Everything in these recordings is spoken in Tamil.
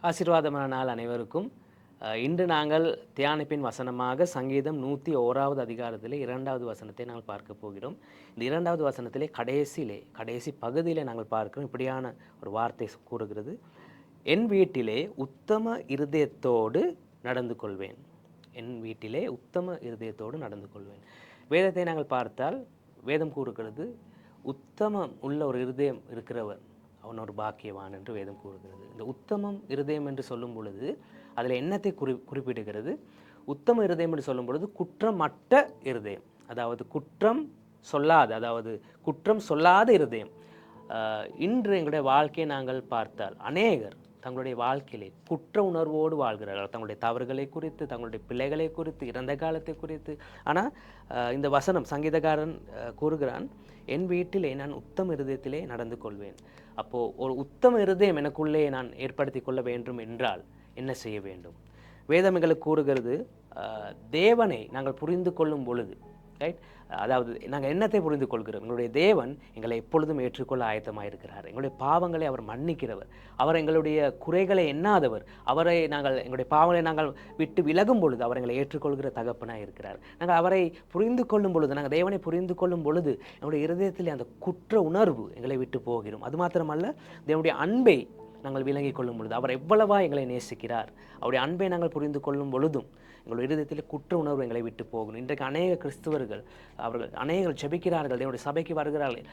ஆசீர்வாதமான நாள் அனைவருக்கும். இன்று நாங்கள் தியானிப்பின் வசனமாக சங்கீதம் 101வது அதிகாரத்திலே 2வது வசனத்தை நாங்கள் பார்க்க போகிறோம். இந்த 2வது வசனத்திலே கடைசி பகுதியிலே நாங்கள் பார்க்கிறோம். இப்படியான ஒரு வார்த்தை கூறுகிறது, என் வீட்டிலே உத்தம இருதயத்தோடு நடந்து கொள்வேன். என் வீட்டிலே உத்தம இருதயத்தோடு நடந்து கொள்வேன். வேதத்தை நாங்கள் பார்த்தால் வேதம் கூறுகிறது, உத்தமம் உள்ள ஒரு இருதயம் இருக்கிறவர் அவன் ஒரு பாக்கியவான் என்று வேதம் கூறுகிறது. இந்த உத்தமம் இருதயம் என்று சொல்லும் பொழுது அதில் என்னத்தை குறிப்பிடுகிறது? உத்தம இருதயம் என்று சொல்லும் பொழுது குற்றமற்ற இருதயம், அதாவது குற்றம் சொல்லாத இருதயம். இன்று எங்களுடைய வாழ்க்கையை நாங்கள் பார்த்தால் அநேகர் தங்களுடைய வாழ்க்கையிலே குற்ற உணர்வோடு வாழ்கிறார்கள், தங்களுடைய தவறுகளை குறித்து, தங்களுடைய பிள்ளைகளை குறித்து, இறந்த காலத்தை குறித்து. ஆனால் இந்த வசனம் சங்கீதக்காரன் கூறுகிறான், என் வீட்டிலே நான் உத்தம இருதயத்திலே நடந்து கொள்வேன். அப்போது ஒரு உத்தம இருதயம் எனக்குள்ளே நான் ஏற்படுத்தி கொள்ள வேண்டும் என்றால் என்ன செய்ய வேண்டும்? வேதம் எங்களுக்கு கூறுகிறது, தேவனை நாங்கள் புரிந்து கொள்ளும் பொழுது, ரைட், அதாவது நாங்கள் என்னத்தை புரிந்து கொள்கிறோம்? எங்களுடைய தேவன் எங்களை எப்பொழுதும் ஏற்றுக்கொள்ள ஆயத்தமாக இருக்கிறார். எங்களுடைய பாவங்களை அவர் மன்னிக்கிறவர், அவர் எங்களுடைய குறைகளை எண்ணாதவர், எங்களுடைய பாவங்களை நாங்கள் விட்டு விலகும் பொழுது அவர் எங்களை ஏற்றுக்கொள்கிற தகப்பனாக இருக்கிறார். நாங்கள் அவரை புரிந்து கொள்ளும் பொழுது, நாங்கள் தேவனை புரிந்து கொள்ளும் பொழுது எங்களுடைய இருதயத்தில் அந்த குற்ற உணர்வு எங்களை விட்டு போகிறோம். அது மாத்திரமல்ல, தேவனுடைய அன்பை நாங்கள் விளங்கிக் கொள்ளும் பொழுது, அவர் எவ்வளவா எங்களை நேசிக்கிறார், அவருடைய அன்பை நாங்கள் புரிந்து கொள்ளும் பொழுதும் எங்களுடைய இருதயத்தில் குற்ற உணர்வு எங்களை விட்டு போகணும். இன்றைக்கு அநேக கிறிஸ்தவர்கள் அநேகர்கள் ஜெபிக்கிறார்கள், என்னுடைய சபைக்கு வருகிறார்கள்,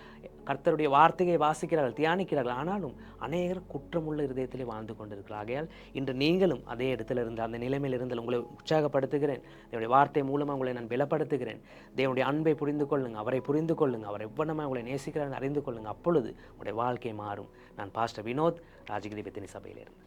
கர்த்தருடைய வார்த்தையை வாசிக்கிறார்கள், தியானிக்கிறார்கள், ஆனாலும் அநேகர் குற்றமுள்ள இருதயத்திலே வாழ்ந்து கொண்டிருக்கிறார்கள். ஆகையால் இன்று நீங்களும் அதே இடத்துல இருந்து, அந்த நிலைமையில் இருந்து உங்களை உற்சாகப்படுத்துகிறேன். தேவனுடைய வார்த்தை மூலமாக உங்களை நான் பலப்படுத்துகிறேன். தேவனுடைய அன்பை புரிந்து கொள்ளுங்க, அவரை புரிந்து கொள்ளுங்க, அவர் எவ்வளவு உங்களை நேசிக்கிறார் அறிந்து கொள்ளுங்க. அப்பொழுது உங்களுடைய வாழ்க்கை மாறும். நான் பாஸ்டர் வினோத், ராஜகிரி பெத்தினி சபையிலிருந்து.